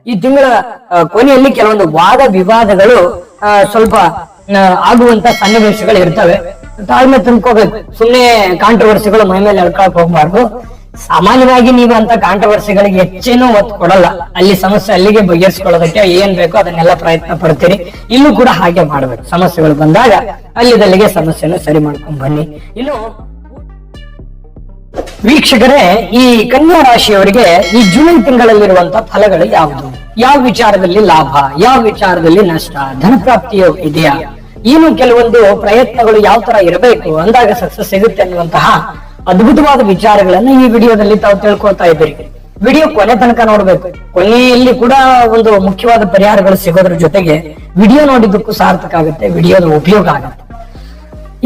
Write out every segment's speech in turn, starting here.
ಈ ತಿಂಗಳ ಕೊನೆಯಲ್ಲಿ ಕೆಲವೊಂದು ವಾದ ವಿವಾದಗಳು ಸ್ವಲ್ಪ ಆಗುವಂತ ಸನ್ನಿವೇಶಗಳು ಇರ್ತವೆ. ತಾಳ್ಮೆ ತುಂಬ್ಕೋಬೇಕು. ಸುಮ್ನೆ ಕಾಂಟ್ರವರ್ಸಿಗಳು ಮೈ ಮೇಲೆ ಎಳ್ಕೊಳಕ್ ಹೋಗ್ಬಾರ್ದು. ಸಾಮಾನ್ಯವಾಗಿ ನೀವು ಅಂತ ಕಾಂಟ್ರವರ್ಸಿಗಳಿಗೆ ಹೆಚ್ಚೇನೂ ಒತ್ತು ಕೊಡಲ್ಲ. ಅಲ್ಲಿ ಸಮಸ್ಯೆ ಅಲ್ಲಿಗೆ ಬಗೆಹರಿಸ್ಕೊಳ್ಳೋದಕ್ಕೆ ಏನ್ ಬೇಕೋ ಅದನ್ನೆಲ್ಲ ಪ್ರಯತ್ನ ಪಡ್ತೀರಿ. ಇಲ್ಲೂ ಕೂಡ ಹಾಗೆ ಮಾಡ್ಬೇಕು. ಸಮಸ್ಯೆಗಳು ಬಂದಾಗ ಅಲ್ಲಿದಲ್ಲಿಗೆ ಸಮಸ್ಯೆನ ಸರಿ ಮಾಡ್ಕೊಂಡ್ ಬನ್ನಿ. ಇನ್ನು ವೀಕ್ಷಕರೇ, ಈ ಕನ್ಯಾ ರಾಶಿಯವರಿಗೆ ಈ ಜುಲೈ ತಿಂಗಳಲ್ಲಿರುವಂತಹ ಫಲಗಳು ಯಾವುದು, ಯಾವ ವಿಚಾರದಲ್ಲಿ ಲಾಭ, ಯಾವ ವಿಚಾರದಲ್ಲಿ ನಷ್ಟ, ಧನಪ್ರಾಪ್ತಿಯೋ ಇದೆಯಾ, ಏನು ಕೆಲವೊಂದು ಪ್ರಯತ್ನಗಳು ಯಾವ ತರ ಇರಬೇಕು ಅಂದಾಗ ಸಕ್ಸಸ್ ಸಿಗುತ್ತೆ ಅನ್ನುವಂತಹ ಅದ್ಭುತವಾದ ವಿಚಾರಗಳನ್ನ ಈ ವಿಡಿಯೋದಲ್ಲಿ ತಾವು ತಿಳ್ಕೊಳ್ತಾ ಇದ್ದೀರಿ. ವಿಡಿಯೋ ಕೊನೆ ತನಕ ನೋಡ್ಬೇಕು. ಕೊನೆಯಲ್ಲಿ ಕೂಡ ಒಂದು ಮುಖ್ಯವಾದ ಪರಿಹಾರಗಳು ಸಿಗೋದ್ರ ಜೊತೆಗೆ ವಿಡಿಯೋ ನೋಡಿದ್ದಕ್ಕೂ ಸಾರ್ಥಕ ಆಗುತ್ತೆ, ವಿಡಿಯೋದ ಉಪಯೋಗ ಆಗುತ್ತೆ.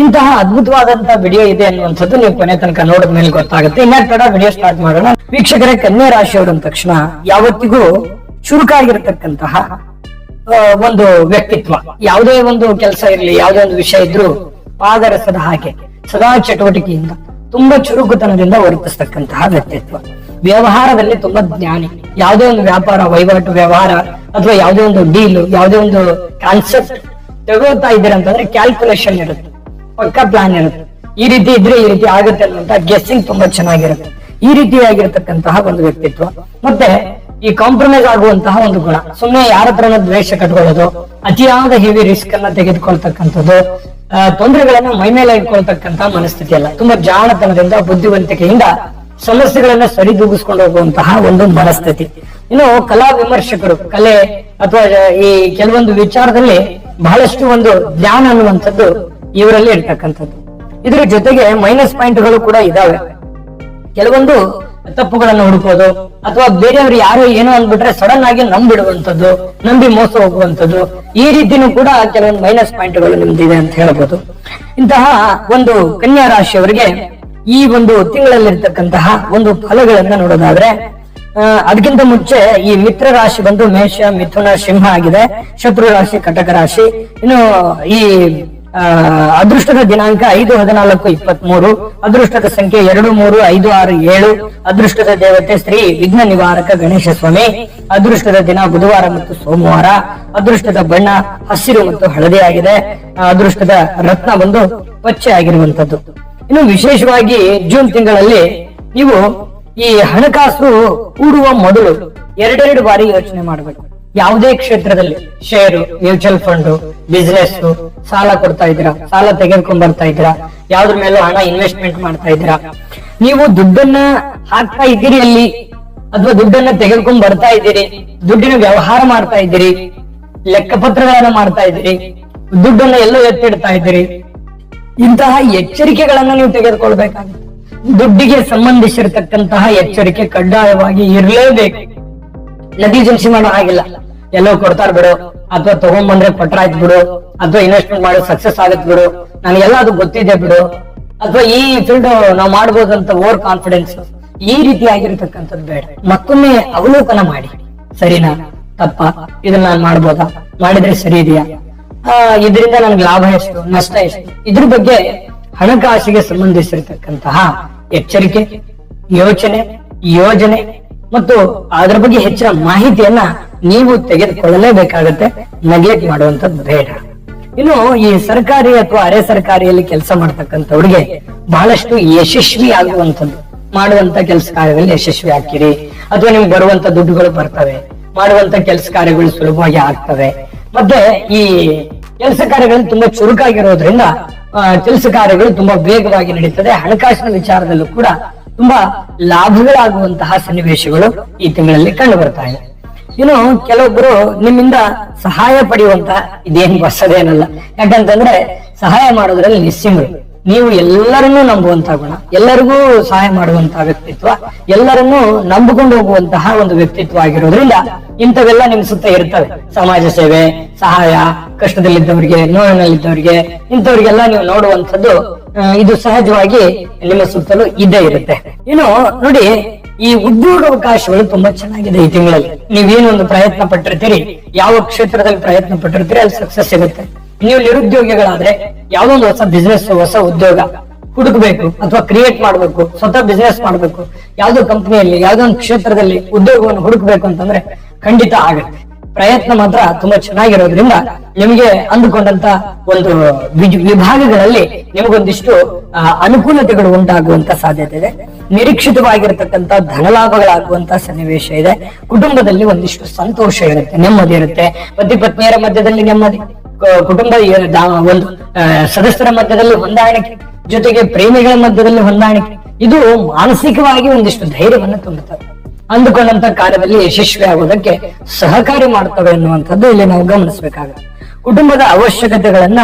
ಇಂತಹ ಅದ್ಭುತವಾದಂತಹ ವಿಡಿಯೋ ಇದೆ ಅನ್ನುವಂಥದ್ದು ನೀವು ಕೊನೆ ತನಕ ನೋಡಿದ ಮೇಲೆ ಗೊತ್ತಾಗುತ್ತೆ. ಇನ್ನ ತಡ ವಿಡಿಯೋ ಸ್ಟಾರ್ಟ್ ಮಾಡೋಣ. ವೀಕ್ಷಕರೇ, ಕನ್ಯಾ ರಾಶಿಯವರು ಅಂದ ತಕ್ಷಣ ಯಾವತ್ತಿಗೂ ಚುರುಕಾಗಿರತಕ್ಕಂತಹ ಒಂದು ವ್ಯಕ್ತಿತ್ವ. ಯಾವುದೇ ಒಂದು ಕೆಲಸ ಇರಲಿ, ಯಾವುದೇ ಒಂದು ವಿಷಯ ಇದ್ರೂ ಪಾದರಸದ ಹಾಗೆ ಸದಾ ಚಟುವಟಿಕೆಯಿಂದ ತುಂಬಾ ಚುರುಕುತನದಿಂದ ವರ್ತಿಸ್ತಕ್ಕಂತಹ ವ್ಯಕ್ತಿತ್ವ. ವ್ಯವಹಾರದಲ್ಲಿ ತುಂಬಾ ಜ್ಞಾನಿ. ಯಾವುದೇ ಒಂದು ವ್ಯಾಪಾರ ವಹಿವಾಟು ವ್ಯವಹಾರ ಅಥವಾ ಯಾವುದೇ ಒಂದು ಡೀಲ್, ಯಾವುದೇ ಒಂದು ಕಾನ್ಸೆಪ್ಟ್ ತಗೋತಾ ಇದ್ದೀರ ಅಂತಂದ್ರೆ ಕ್ಯಾಲ್ಕುಲೇಷನ್ ಇರುತ್ತೆ, ಪಕ್ಕಾ ಪ್ಲಾನ್ ಇರುತ್ತೆ. ಈ ರೀತಿ ಇದ್ರೆ ಈ ರೀತಿ ಆಗುತ್ತೆ ಅನ್ನುವಂತ ಗೆಸ್ಸಿಂಗ್ ತುಂಬಾ ಚೆನ್ನಾಗಿರುತ್ತೆ. ಈ ರೀತಿಯಾಗಿರ್ತಕ್ಕಂತಹ ಒಂದು ವ್ಯಕ್ತಿತ್ವ. ಮತ್ತೆ ಈ ಕಾಂಪ್ರಮೈಸ್ ಆಗುವಂತಹ ಒಂದು ಗುಣ. ಸುಮ್ಮನೆ ಯಾರ ಹತ್ರನ ದ್ವೇಷ ಕಟ್ಕೊಳ್ಳೋದು, ಅತಿಯಾದ ಹೆವಿ ರಿಸ್ಕ್ ಅನ್ನ ತೆಗೆದುಕೊಳ್ತಕ್ಕಂಥದ್ದು, ತೊಂದರೆಗಳನ್ನ ಮೈಮೇಲೆ ಇಟ್ಕೊಳ್ತಕ್ಕಂತಹ ಮನಸ್ಥಿತಿ ಅಲ್ಲ. ತುಂಬಾ ಜಾಣತನದಿಂದ ಬುದ್ಧಿವಂತಿಕೆಯಿಂದ ಸಮಸ್ಯೆಗಳನ್ನ ಸರಿದೂಗಿಸ್ಕೊಂಡು ಹೋಗುವಂತಹ ಒಂದು ಮನಸ್ಥಿತಿ. ಇನ್ನು ಕಲಾ ವಿಮರ್ಶಕರು, ಕಲೆ ಅಥವಾ ಈ ಕೆಲವೊಂದು ವಿಚಾರದಲ್ಲಿ ಬಹಳಷ್ಟು ಒಂದು ಜ್ಞಾನ ಅನ್ನುವಂಥದ್ದು ಇವರಲ್ಲಿ ಇರ್ತಕ್ಕಂಥದ್ದು. ಇದ್ರ ಜೊತೆಗೆ ಮೈನಸ್ ಪಾಯಿಂಟ್ಗಳು ಕೂಡ ಇದಾವೆ. ಕೆಲವೊಂದು ತಪ್ಪುಗಳನ್ನು ಹುಡುಕೋದು ಅಥವಾ ಬೇರೆಯವರು ಯಾರೋ ಏನೋ ಅಂದ್ಬಿಟ್ರೆ ಸಡನ್ ಆಗಿ ನಂಬಿಡುವಂಥದ್ದು, ನಂಬಿ ಮೋಸ ಹೋಗುವಂಥದ್ದು, ಈ ರೀತಿನೂ ಕೂಡ ಕೆಲವೊಂದು ಮೈನಸ್ ಪಾಯಿಂಟ್ಗಳು ನಿಮ್ದಿದೆ ಅಂತ ಹೇಳ್ಬೋದು. ಇಂತಹ ಒಂದು ಕನ್ಯಾ ರಾಶಿಯವರಿಗೆ ಈ ಒಂದು ತಿಂಗಳಲ್ಲಿರ್ತಕ್ಕಂತಹ ಒಂದು ಫಲಗಳನ್ನ ನೋಡೋದಾದ್ರೆ, ಅದಕ್ಕಿಂತ ಮುಂಚೆ ಈ ಮಿತ್ರ ರಾಶಿ ಬಂದು ಮೇಷ, ಮಿಥುನ, ಸಿಂಹ ಆಗಿದೆ. ಶತ್ರು ರಾಶಿ ಕಟಕ ರಾಶಿ. ಇನ್ನು ಈ ಅದೃಷ್ಟದ ದಿನಾಂಕ 5-14-23, ಅದೃಷ್ಟದ ಸಂಖ್ಯೆ 2, 3, 5, 6, 7, ಅದೃಷ್ಟದ ದೇವತೆ ಶ್ರೀ ವಿಘ್ನ ನಿವಾರಕ ಗಣೇಶ ಸ್ವಾಮಿ, ಅದೃಷ್ಟದ ದಿನ ಬುಧವಾರ ಮತ್ತು ಸೋಮವಾರ, ಅದೃಷ್ಟದ ಬಣ್ಣ ಹಸಿರು ಮತ್ತು ಹಳದಿ ಆಗಿದೆ, ಅದೃಷ್ಟದ ರತ್ನ ಬಂದು ಪಚ್ಚೆ ಆಗಿರುವಂತದ್ದು. ಇನ್ನು ವಿಶೇಷವಾಗಿ ಜೂನ್ ತಿಂಗಳಲ್ಲಿ ನೀವು ಈ ಹಣಕಾಸು ಹೂಡುವ ಮೊದಲು 2 ಬಾರಿ ಯೋಚನೆ ಮಾಡಬೇಕು. ಯಾವುದೇ ಕ್ಷೇತ್ರದಲ್ಲಿ ಶೇರು, ಮ್ಯೂಚುವಲ್ ಫಂಡ್, ಬಿಸ್ನೆಸ್, ಸಾಲ ಕೊಡ್ತಾ ಇದ್ದೀರಾ, ಸಾಲ ತೆಗೆದುಕೊಂಡ್ ಬರ್ತಾ ಇದ್ದೀರಾ, ಯಾವ್ದ್ರ ಮೇಲೂ ಹಣ ಇನ್ವೆಸ್ಟ್ಮೆಂಟ್ ಮಾಡ್ತಾ ಇದ್ದೀರಾ, ನೀವು ದುಡ್ಡನ್ನ ಹಾಕ್ತಾ ಇದ್ದೀರಿ ಅಲ್ಲಿ ಅಥವಾ ದುಡ್ಡನ್ನ ತೆಗೆದುಕೊಂಡ್ ಬರ್ತಾ ಇದ್ದೀರಿ, ದುಡ್ಡಿನ ವ್ಯವಹಾರ ಮಾಡ್ತಾ ಇದ್ದೀರಿ, ಲೆಕ್ಕಪತ್ರಗಳನ್ನ ಮಾಡ್ತಾ ಇದ್ದೀರಿ, ದುಡ್ಡನ್ನ ಎಲ್ಲೋ ಎತ್ತಿಡ್ತಾ ಇದ್ದೀರಿ, ಇಂತಹ ಎಚ್ಚರಿಕೆಗಳನ್ನ ನೀವು ತೆಗೆದುಕೊಳ್ಬೇಕಾಗುತ್ತೆ. ದುಡ್ಡಿಗೆ ಸಂಬಂಧಿಸಿರತಕ್ಕಂತಹ ಎಚ್ಚರಿಕೆ ಕಡ್ಡಾಯವಾಗಿ ಇರಲೇಬೇಕು. ನದಿ ಜನಿಸಿ ಮಾಡೋ ಹಾಗಿಲ್ಲ, ಎಲ್ಲೋ ಕೊಡ್ತಾರ ಬಿಡು, ಅಥವಾ ತಗೊಂಡ್ಬಂದ್ರೆ ಕೊಟ್ರಾಯ್ತು ಬಿಡು, ಅಥವಾ ಇನ್ವೆಸ್ಟ್ಮೆಂಟ್ ಮಾಡೋದು ಸಕ್ಸಸ್ ಆಗತ್ ಬಿಡು, ನನಗೆಲ್ಲ ಅದು ಗೊತ್ತಿದೆ ಬಿಡು, ಅಥವಾ ಈ ಫೀಲ್ಡ್ ನಾವು ಮಾಡ್ಬೋದಂತ ಓವರ್ ಕಾನ್ಫಿಡೆನ್ಸ್, ಈ ರೀತಿ ಆಗಿರ್ತಕ್ಕಂಥದ್ದು ಬೇಡ. ಮತ್ತೊಮ್ಮೆ ಅವಲೋಕನ ಮಾಡಿ, ಸರಿನಾ ತಪ್ಪ, ಇದನ್ನ ನಾನು ಮಾಡ್ಬೋದಾ, ಮಾಡಿದ್ರೆ ಸರಿ ಇದೆಯಾ, ಇದರಿಂದ ನನ್ಗೆ ಲಾಭ ಎಷ್ಟು, ನಷ್ಟ ಎಷ್ಟು, ಇದ್ರ ಬಗ್ಗೆ ಹಣಕಾಸಿಗೆ ಸಂಬಂಧಿಸಿರ್ತಕ್ಕಂತಹ ಎಚ್ಚರಿಕೆ, ಯೋಚನೆ, ಯೋಜನೆ ಮತ್ತು ಅದರ ಬಗ್ಗೆ ಹೆಚ್ಚಿನ ಮಾಹಿತಿಯನ್ನ ನೀವು ತೆಗೆದುಕೊಳ್ಳಲೇಬೇಕಾಗತ್ತೆ. ನೆಗ್ಲೆಕ್ಟ್ ಮಾಡುವಂತದ್ದು ಬೇಡ. ಇನ್ನು ಈ ಸರ್ಕಾರಿ ಅಥವಾ ಅರೆ ಸರ್ಕಾರಿಯಲ್ಲಿ ಕೆಲಸ ಮಾಡ್ತಕ್ಕಂಥವ್ರಿಗೆ ಬಹಳಷ್ಟು ಯಶಸ್ವಿ ಆಗುವಂಥದ್ದು, ಮಾಡುವಂತ ಕೆಲಸ ಕಾರ್ಯದಲ್ಲಿ ಯಶಸ್ವಿ ಆಗ್ತೀರಿ, ಅಥವಾ ನಿಮ್ಗೆ ಬರುವಂತ ದುಡ್ಡುಗಳು ಬರ್ತವೆ, ಮಾಡುವಂತ ಕೆಲಸ ಕಾರ್ಯಗಳು ಸುಲಭವಾಗಿ ಆಗ್ತವೆ. ಮತ್ತೆ ಈ ಕೆಲಸ ಕಾರ್ಯಗಳು ತುಂಬಾ ಚುರುಕಾಗಿರೋದ್ರಿಂದ ಕೆಲಸ ಕಾರ್ಯಗಳು ತುಂಬಾ ವೇಗವಾಗಿ ನಡೀತದೆ. ಹಣಕಾಸಿನ ವಿಚಾರದಲ್ಲೂ ಕೂಡ ತುಂಬಾ ಲಾಭಗಳಾಗುವಂತಹ ಸನ್ನಿವೇಶಗಳು ಈ ತಿಂಗಳಲ್ಲಿ ಕಂಡು ಬರ್ತಾ ಇದೆ. ಇನ್ನು ಕೆಲವೊಬ್ಬರು ನಿಮ್ಮಿಂದ ಸಹಾಯ ಪಡೆಯುವಂತಹ ಇದೇನು ಹೊಸದೇನಲ್ಲ. ಯಾಕಂತಂದ್ರೆ ಸಹಾಯ ಮಾಡೋದ್ರಲ್ಲಿ ನಿಸ್ಸೀಮರು. ನೀವು ಎಲ್ಲರನ್ನೂ ನಂಬುವಂತಹ ಗುಣ, ಎಲ್ಲರಿಗೂ ಸಹಾಯ ಮಾಡುವಂತಹ ವ್ಯಕ್ತಿತ್ವ, ಎಲ್ಲರನ್ನೂ ನಂಬಿಕೊಂಡು ಹೋಗುವಂತಹ ಒಂದು ವ್ಯಕ್ತಿತ್ವ ಆಗಿರೋದ್ರಿಂದ ಇಂಥವೆಲ್ಲ ನಿಮ್ ಸುತ್ತ ಇರ್ತವೆ. ಸಮಾಜ ಸೇವೆ, ಸಹಾಯ, ಕಷ್ಟದಲ್ಲಿದ್ದವರಿಗೆ, ನೋವಿನಲ್ಲಿದ್ದವರಿಗೆ, ಇಂಥವ್ರಿಗೆಲ್ಲ ನೀವು ನೋಡುವಂಥದ್ದು ಇದು ಸಹಜವಾಗಿ ನಿಮ್ಮ ಸುತ್ತಲೂ ಇದ್ದೇ ಇರುತ್ತೆ. ಇನ್ನು ನೋಡಿ, ಈ ಉದ್ಯೋಗ ಅವಕಾಶಗಳು ತುಂಬಾ ಚೆನ್ನಾಗಿದೆ ಈ ತಿಂಗಳಲ್ಲಿ. ನೀವೇನೊಂದು ಪ್ರಯತ್ನ ಪಟ್ಟಿರ್ತೀರಿ, ಯಾವ ಕ್ಷೇತ್ರದಲ್ಲಿ ಪ್ರಯತ್ನ ಪಟ್ಟಿರ್ತೀರಿ ಅಲ್ಲಿ ಸಕ್ಸಸ್ ಸಿಗುತ್ತೆ. ನೀವು ನಿರುದ್ಯೋಗಿಗಳಾದ್ರೆ ಯಾವ್ದೋ ಒಂದು ಹೊಸ ಬಿಸ್ನೆಸ್, ಹೊಸ ಉದ್ಯೋಗ ಹುಡುಕ್ಬೇಕು ಅಥವಾ ಕ್ರಿಯೇಟ್ ಮಾಡ್ಬೇಕು, ಸ್ವತಃ ಬಿಸ್ನೆಸ್ ಮಾಡ್ಬೇಕು, ಯಾವ್ದೋ ಕಂಪನಿಯಲ್ಲಿ ಯಾವ್ದೋ ಒಂದು ಕ್ಷೇತ್ರದಲ್ಲಿ ಉದ್ಯೋಗವನ್ನು ಹುಡುಕ್ಬೇಕು ಅಂತಂದ್ರೆ ಖಂಡಿತ ಆಗುತ್ತೆ. ಪ್ರಯತ್ನ ಮಾತ್ರ ತುಂಬಾ ಚೆನ್ನಾಗಿರೋದ್ರಿಂದ ನಿಮಗೆ ಅಂದುಕೊಂಡಂತ ಒಂದು ವಿಭಾಗಗಳಲ್ಲಿ ನಿಮಗೊಂದಿಷ್ಟು ಅನುಕೂಲತೆಗಳು ಉಂಟಾಗುವಂತ ಸಾಧ್ಯತೆ ಇದೆ. ನಿರೀಕ್ಷಿತವಾಗಿರತಕ್ಕಂತ ಧನಲಾಭಗಳಾಗುವಂತ ಸನ್ನಿವೇಶ ಇದೆ. ಕುಟುಂಬದಲ್ಲಿ ಒಂದಿಷ್ಟು ಸಂತೋಷ ಇರುತ್ತೆ, ನೆಮ್ಮದಿ ಇರುತ್ತೆ. ಪತಿ ಪತ್ನಿಯರ ಮಧ್ಯದಲ್ಲಿ ನೆಮ್ಮದಿ, ಕುಟುಂಬ ಒಂದು ಸದಸ್ಯರ ಮಧ್ಯದಲ್ಲಿ ಹೊಂದಾಣಿಕೆ, ಜೊತೆಗೆ ಪ್ರೇಮಿಗಳ ಮಧ್ಯದಲ್ಲಿ ಹೊಂದಾಣಿಕೆ. ಇದು ಮಾನಸಿಕವಾಗಿ ಒಂದಿಷ್ಟು ಧೈರ್ಯವನ್ನು ತುಂಬುತ್ತದೆ. ಅಂದುಕೊಂಡಂತ ಕಾರ್ಯದಲ್ಲಿ ಯಶಸ್ವಿ ಆಗೋದಕ್ಕೆ ಸಹಕಾರಿ ಮಾಡ್ತವೆ ಎನ್ನುವಂಥದ್ದು ಇಲ್ಲಿ ನಾವು ಗಮನಿಸಬೇಕಾಗುತ್ತೆ. ಕುಟುಂಬದ ಅವಶ್ಯಕತೆಗಳನ್ನ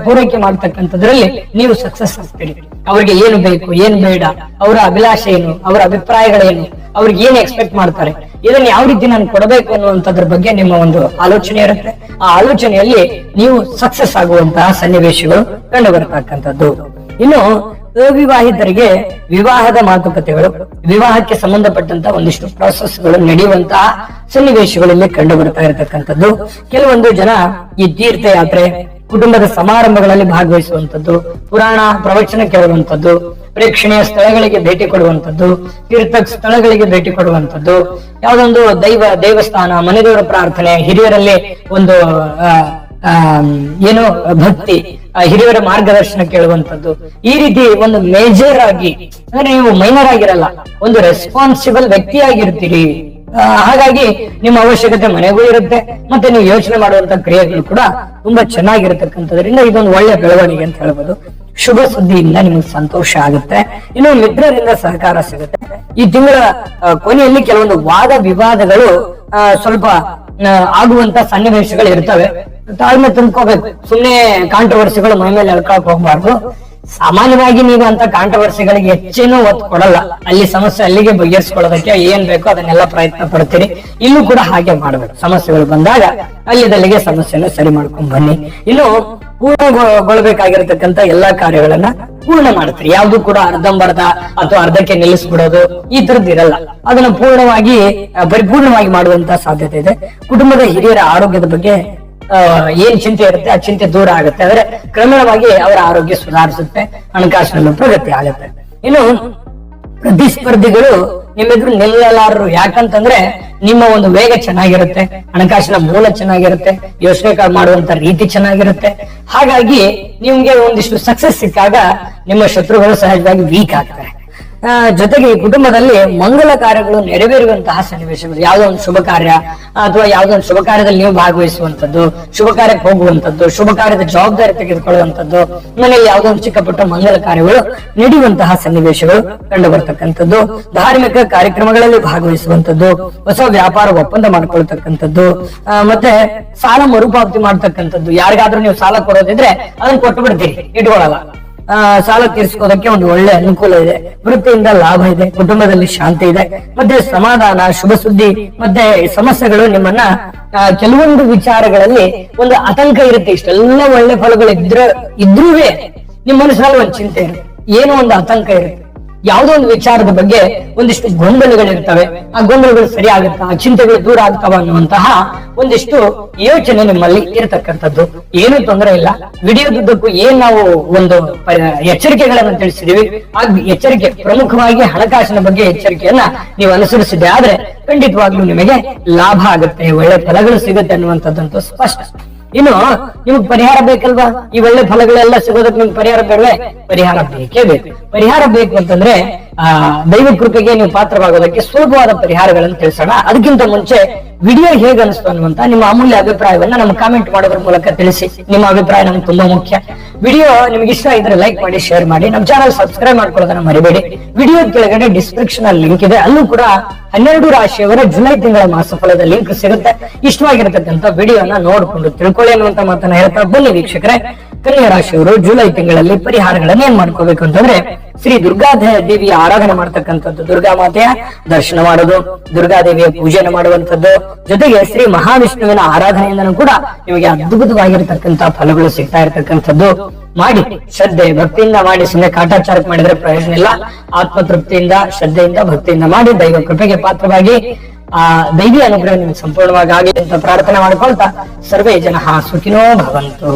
ಪೂರೈಕೆ ಮಾಡ್ತಕ್ಕಂಥದ್ರಲ್ಲಿ ನೀವು ಸಕ್ಸಸ್ ಆಗ್ತೀರಿ. ಅವ್ರಿಗೆ ಏನು ಬೇಕು, ಏನ್ ಬೇಡ, ಅವರ ಅಭಿಲಾಷೆ ಏನು, ಅವರ ಅಭಿಪ್ರಾಯಗಳೇನು, ಅವ್ರಿಗೆ ಏನ್ ಎಕ್ಸ್ಪೆಕ್ಟ್ ಮಾಡ್ತಾರೆ, ಇದನ್ನ ಯಾವ ರೀತಿ ನಾನು ಕೊಡಬೇಕು ಅನ್ನುವಂಥದ್ರ ಬಗ್ಗೆ ನಿಮ್ಮ ಒಂದು ಆಲೋಚನೆ ಇರುತ್ತೆ. ಆ ಆಲೋಚನೆಯಲ್ಲಿ ನೀವು ಸಕ್ಸಸ್ ಆಗುವಂತಹ ಸನ್ನಿವೇಶಗಳು ಕಂಡು ಬರತಕ್ಕಂಥದ್ದು. ಇನ್ನು ಅವಿವಾಹಿತರಿಗೆ ವಿವಾಹದ ಮಾತುಕತೆಗಳು, ವಿವಾಹಕ್ಕೆ ಸಂಬಂಧಪಟ್ಟಂತ ಒಂದಿಷ್ಟು ಪ್ರಾಸೆಸ್ಗಳು ನಡೆಯುವಂತಹ ಸನ್ನಿವೇಶಗಳಲ್ಲಿ ಕಂಡು ಬರ್ತಾ ಇರತಕ್ಕಂಥದ್ದು. ಕೆಲವೊಂದು ಜನ ಈ ತೀರ್ಥಯಾತ್ರೆ, ಕುಟುಂಬದ ಸಮಾರಂಭಗಳಲ್ಲಿ ಭಾಗವಹಿಸುವಂತದ್ದು, ಪುರಾಣ ಪ್ರವಚನ ಕೇಳುವಂತದ್ದು, ಪ್ರೇಕ್ಷಣೀಯ ಸ್ಥಳಗಳಿಗೆ ಭೇಟಿ ಕೊಡುವಂತದ್ದು, ತೀರ್ಥ ಸ್ಥಳಗಳಿಗೆ ಭೇಟಿ ಕೊಡುವಂತದ್ದು, ಯಾವುದೊಂದು ದೇವಸ್ಥಾನ, ಮನೆದೇವರ ಪ್ರಾರ್ಥನೆ, ಹಿರಿಯರಲ್ಲಿ ಒಂದು ಏನು ಭಕ್ತಿ, ಹಿರಿಯರ ಮಾರ್ಗದರ್ಶನ ಕೇಳುವಂತದ್ದು, ಈ ರೀತಿ ಒಂದು ಮೇಜರ್ ಆಗಿ, ಅಂದ್ರೆ ನೀವು ಮೈನರ್ ಆಗಿರಲ್ಲ, ಒಂದು ರೆಸ್ಪಾನ್ಸಿಬಲ್ ವ್ಯಕ್ತಿಯಾಗಿರ್ತೀರಿ. ಹಾಗಾಗಿ ನಿಮ್ಮ ಅವಶ್ಯಕತೆ ಮನೆಗೂ ಇರುತ್ತೆ, ಮತ್ತೆ ನೀವು ಯೋಚನೆ ಮಾಡುವಂತ ಕ್ರಿಯೆಗಳು ಕೂಡ ತುಂಬಾ ಚೆನ್ನಾಗಿರತಕ್ಕಂಥದ್ರಿಂದ ಇದೊಂದು ಒಳ್ಳೆ ಬೆಳವಣಿಗೆ ಅಂತ ಹೇಳ್ಬೋದು. ಶುಭ ಸುದ್ದಿಯಿಂದ ನಿಮಗೆ ಸಂತೋಷ ಆಗುತ್ತೆ. ಇನ್ನು ಮಿತ್ರರಿಂದ ಸಹಕಾರ ಸಿಗುತ್ತೆ. ಈ ತಿಂಗಳ ಕೊನೆಯಲ್ಲಿ ಕೆಲವೊಂದು ವಾದ ವಿವಾದಗಳು ಸ್ವಲ್ಪ ಆಗುವಂತ ಸನ್ನಿವೇಶಗಳು ಇರ್ತವೆ. ತಾಳ್ಮೆ ತುಂಬ್ಕೋಬೇಕು. ಸುಮ್ನೆ ಕಾಂಟ್ರವರ್ಸಿಗಳು ಮೈ ಮೇಲೆ ಎಳ್ಕೊಳಕ್ ಹೋಗ್ಬಾರ್ದು. ಸಾಮಾನ್ಯವಾಗಿ ನೀವು ಅಂತ ಕಾಂಟ್ರವರ್ಸಿಗಳಿಗೆ ಹೆಚ್ಚೇನು ಒತ್ತು ಕೊಡಲ್ಲ. ಅಲ್ಲಿ ಸಮಸ್ಯೆ ಅಲ್ಲಿಗೆ ಬಗೆಹರಿಸ್ಕೊಳ್ಳೋದಕ್ಕೆ ಏನ್ ಬೇಕೋ ಅದನ್ನೆಲ್ಲ ಪ್ರಯತ್ನ ಪಡ್ತೀರಿ. ಇಲ್ಲೂ ಕೂಡ ಹಾಗೆ ಮಾಡ್ಬೇಕು. ಸಮಸ್ಯೆಗಳು ಬಂದಾಗ ಅಲ್ಲಿದಲ್ಲಿಗೆ ಸಮಸ್ಯೆನ ಸರಿ ಮಾಡ್ಕೊಂಡ್ ಬನ್ನಿ. ಇನ್ನು ಪೂರ್ಣಗೊಳ್ಳಬೇಕಾಗಿರತಕ್ಕಂತ ಎಲ್ಲಾ ಕಾರ್ಯಗಳನ್ನ ಪೂರ್ಣ ಮಾಡ್ತೀರಿ. ಯಾವ್ದು ಕೂಡ ಅರ್ಧಂಬರ್ಧ ಅಥವಾ ಅರ್ಧಕ್ಕೆ ನಿಲ್ಲಿಸ್ಬಿಡೋದು ಈ ತರದ್ದು ಇರಲ್ಲ. ಅದನ್ನ ಪರಿಪೂರ್ಣವಾಗಿ ಮಾಡುವಂತ ಸಾಧ್ಯತೆ ಇದೆ. ಕುಟುಂಬದ ಹಿರಿಯರ ಆರೋಗ್ಯದ ಬಗ್ಗೆ ಏನ್ ಚಿಂತೆ ಇರುತ್ತೆ ಆ ಚಿಂತೆ ದೂರ ಆಗುತ್ತೆ. ಅಂದ್ರೆ ಕ್ರಮೇಣವಾಗಿ ಅವರ ಆರೋಗ್ಯ ಸುಧಾರಿಸುತ್ತೆ, ಹಣಕಾಸಿನಲ್ಲೂ ಪ್ರಗತಿ ಆಗುತ್ತೆ. ಇನ್ನು ಪ್ರತಿಸ್ಪರ್ಧಿಗಳು ನಿಮ್ಮೆದುರು ನಿಲ್ಲಲಾರರು. ಯಾಕಂತಂದ್ರೆ ನಿಮ್ಮ ಒಂದು ವೇಗ ಚೆನ್ನಾಗಿರುತ್ತೆ, ಹಣಕಾಸಿನ ಮೂಲ ಚೆನ್ನಾಗಿರುತ್ತೆ, ಯೋಚನೆ ಮಾಡುವಂತ ರೀತಿ ಚೆನ್ನಾಗಿರುತ್ತೆ. ಹಾಗಾಗಿ ನಿಮ್ಗೆ ಒಂದಿಷ್ಟು ಸಕ್ಸಸ್ ಸಿಕ್ಕಾಗ ನಿಮ್ಮ ಶತ್ರುಗಳು ಸಹಜವಾಗಿ ವೀಕ್ ಆಗ್ತಾರೆ. ಜೊತೆಗೆ ಈ ಕುಟುಂಬದಲ್ಲಿ ಮಂಗಲ ಕಾರ್ಯಗಳು ನೆರವೇರುವಂತಹ ಸನ್ನಿವೇಶಗಳು, ಯಾವುದೋ ಒಂದು ಶುಭ ಕಾರ್ಯ ಅಥವಾ ಯಾವುದೋ ಒಂದು ಶುಭ ಕಾರ್ಯದಲ್ಲಿ ನೀವು ಭಾಗವಹಿಸುವಂತದ್ದು, ಶುಭ ಕಾರ್ಯಕ್ಕೆ ಹೋಗುವಂತದ್ದು, ಶುಭ ಕಾರ್ಯದ ಜವಾಬ್ದಾರಿ ತೆಗೆದುಕೊಳ್ಳುವಂತದ್ದು, ಮನೆಯಲ್ಲಿ ಯಾವುದೋ ಒಂದು ಚಿಕ್ಕ ಪುಟ್ಟ ಮಂಗಲ ಕಾರ್ಯಗಳು ನಡೆಯುವಂತಹ ಸನ್ನಿವೇಶಗಳು ಕಂಡು ಬರ್ತಕ್ಕಂಥದ್ದು. ಧಾರ್ಮಿಕ ಕಾರ್ಯಕ್ರಮಗಳಲ್ಲಿ ಭಾಗವಹಿಸುವಂತದ್ದು, ಹೊಸ ವ್ಯಾಪಾರ ಒಪ್ಪಂದ ಮಾಡ್ಕೊಳ್ತಕ್ಕಂಥದ್ದು, ಮತ್ತೆ ಸಾಲ ಮರುಪಾವತಿ ಮಾಡ್ತಕ್ಕಂಥದ್ದು. ಯಾರಿಗಾದ್ರೂ ನೀವು ಸಾಲ ಕೊಡೋದಿದ್ರೆ ಅದನ್ನ ಕೊಟ್ಟು ಬಿಡ್ತೀರಿ, ಇಟ್ಕೊಳ್ಳಲ್ಲ. ಸಾಲ ತೀರಿಸ್ಕೋದಕ್ಕೆ ಒಂದು ಒಳ್ಳೆ ಅನುಕೂಲ ಇದೆ. ವೃತ್ತಿಯಿಂದ ಲಾಭ ಇದೆ, ಕುಟುಂಬದಲ್ಲಿ ಶಾಂತಿ ಇದೆ, ಮತ್ತೆ ಸಮಾಧಾನ, ಶುಭ ಸುದ್ದಿ, ಮತ್ತೆ ಸಮಸ್ಯೆಗಳು ನಿಮ್ಮನ್ನ ಕೆಲವೊಂದು ವಿಚಾರಗಳಲ್ಲಿ ಒಂದು ಆತಂಕ ಇರುತ್ತೆ. ಇಷ್ಟೆಲ್ಲ ಒಳ್ಳೆ ಫಲಗಳು ಇದ್ರೂ ನಿಮ್ಮ ಮನಸ್ಸಿನಲ್ಲಿ ಒಂದು ಚಿಂತೆ ಇರುತ್ತೆ, ಏನೋ ಒಂದು ಆತಂಕ ಇರುತ್ತೆ. ಯಾವುದೋ ಒಂದು ವಿಚಾರದ ಬಗ್ಗೆ ಒಂದಿಷ್ಟು ಗೊಂದಲಗಳಿರ್ತವೆ. ಆ ಗೊಂದಲಗಳು ಸರಿ ಆಗುತ್ತಾ, ಆ ಚಿಂತೆಗಳು ದೂರ ಆಗ್ತಾವ ಅನ್ನುವಂತಹ ಒಂದಿಷ್ಟು ಯೋಚನೆ ನಿಮ್ಮಲ್ಲಿ ಇರತಕ್ಕಂಥದ್ದು. ಏನು ತೊಂದರೆ ಇಲ್ಲ. ವಿಡಿಯೋದುದ್ದಕ್ಕೂ ಏನ್ ನಾವು ಒಂದು ಎಚ್ಚರಿಕೆಗಳನ್ನು ತಿಳಿಸಿದೀವಿ, ಆ ಎಚ್ಚರಿಕೆ ಪ್ರಮುಖವಾಗಿ ಹಣಕಾಸಿನ ಬಗ್ಗೆ ಎಚ್ಚರಿಕೆಯನ್ನ ನೀವು ಅನುಸರಿಸಿದೆ ಆದ್ರೆ ಖಂಡಿತವಾಗ್ಲೂ ನಿಮಗೆ ಲಾಭ ಆಗುತ್ತೆ, ಒಳ್ಳೆ ಫಲಗಳು ಸಿಗುತ್ತೆ ಅನ್ನುವಂಥದ್ದಂತೂ ಸ್ಪಷ್ಟ. ಇನ್ನು ನಿಮ್ಗೆ ಪರಿಹಾರ ಬೇಕಲ್ವಾ? ಈ ಒಳ್ಳೆ ಫಲಗಳೆಲ್ಲ ಸಿಗೋದಕ್ಕೆ ನಿಮ್ಗೆ ಪರಿಹಾರ ಬೇಡವೇ? ಪರಿಹಾರ ಬೇಕೇ ಬೇಕು. ಪರಿಹಾರ ಬೇಕು ಅಂತಂದ್ರೆ ದೈವ ಕೃಪೆಗೆ ನೀವು ಪಾತ್ರವಾಗೋದಕ್ಕೆ ಸುಲಭವಾದ ಪರಿಹಾರಗಳನ್ನು ತಿಳಿಸೋಣ. ಅದಕ್ಕಿಂತ ಮುಂಚೆ ವಿಡಿಯೋ ಹೇಗೆ ಅನಿಸ್ತು ಅನ್ನುವಂತ ನಿಮ್ಮ ಅಮೂಲ್ಯ ಅಭಿಪ್ರಾಯವನ್ನ ನಮ್ಮ ಕಾಮೆಂಟ್ ಮಾಡೋದ್ರ ಮೂಲಕ ತಿಳಿಸಿ. ನಿಮ್ಮ ಅಭಿಪ್ರಾಯ ನಮ್ಗೆ ತುಂಬಾ ಮುಖ್ಯ. ವಿಡಿಯೋ ನಿಮ್ಗೆ ಇಷ್ಟ ಇದ್ರೆ ಲೈಕ್ ಮಾಡಿ, ಶೇರ್ ಮಾಡಿ, ನಮ್ಮ ಚಾನಲ್ ಸಬ್ಸ್ಕ್ರೈಬ್ ಮಾಡ್ಕೊಳ್ಳೋದನ್ನ ಮರಿಬೇಡಿ. ವಿಡಿಯೋ ಕೆಳಗಡೆ ಡಿಸ್ಕ್ರಿಪ್ಷನ್ ಅಲ್ಲಿ ಲಿಂಕ್ ಇದೆ, ಅಲ್ಲೂ ಕೂಡ 12 ರಾಶಿಯವರ ಜುಲೈ ತಿಂಗಳ ಮಾಸಫಲದ ಲಿಂಕ್ ಸಿಗುತ್ತೆ. ಇಷ್ಟವಾಗಿರತಕ್ಕಂತ ವಿಡಿಯೋನ ನೋಡ್ಕೊಂಡು ತಿಳ್ಕೊಳ್ಳಿ ಅನ್ನುವಂತ ಮಾತನ್ನ ಹೇಳ್ತಾ ಬನ್ನಿ ವೀಕ್ಷಕರೇ. ಕನ್ಯಾ ರಾಶಿಯವರು ಜುಲೈ ತಿಂಗಳಲ್ಲಿ ಪರಿಹಾರಗಳನ್ನ ಏನ್ ಮಾಡ್ಕೋಬೇಕು ಅಂತಂದ್ರೆ, ಶ್ರೀ ದುರ್ಗಾ ದೇವಿಯ ಆರಾಧನೆ ಮಾಡ್ತಕ್ಕಂಥದ್ದು, ದುರ್ಗಾ ಮಾತೆಯ ದರ್ಶನ ಮಾಡೋದು, ದುರ್ಗಾದೇವಿಯ ಪೂಜೆಯನ್ನು ಮಾಡುವಂತದ್ದು, ಜೊತೆಗೆ ಶ್ರೀ ಮಹಾವಿಷ್ಣುವಿನ ಆರಾಧನೆಯಿಂದನೂ ಕೂಡ ನಿಮಗೆ ಅದ್ಭುತವಾಗಿರತಕ್ಕಂತ ಫಲಗಳು ಸಿಗ್ತಾ ಇರತಕ್ಕಂಥದ್ದು. ಮಾಡಿ ಶ್ರದ್ಧೆ ಭಕ್ತಿಯಿಂದ ಮಾಡಿ. ಸುಮ್ಮನೆ ಕಾಟಾಚಾರಕ್ಕೆ ಮಾಡಿದ್ರೆ ಪ್ರಯೋಜನ ಇಲ್ಲ. ಆತ್ಮತೃಪ್ತಿಯಿಂದ, ಶ್ರದ್ಧೆಯಿಂದ, ಭಕ್ತಿಯಿಂದ ಮಾಡಿ ದೈವ ಕೃಪೆಗೆ ಪಾತ್ರವಾಗಿ ಆ ದೈವಿ ಅನುಗ್ರಹ ನಿಮ್ಗೆ ಸಂಪೂರ್ಣವಾಗಿ ಆಗಲಿ ಅಂತ ಪ್ರಾರ್ಥನೆ ಮಾಡ್ಕೊಳ್ತಾ ಸರ್ವೇ ಜನಃ ಸುಖಿನೋ ಭವಂತು.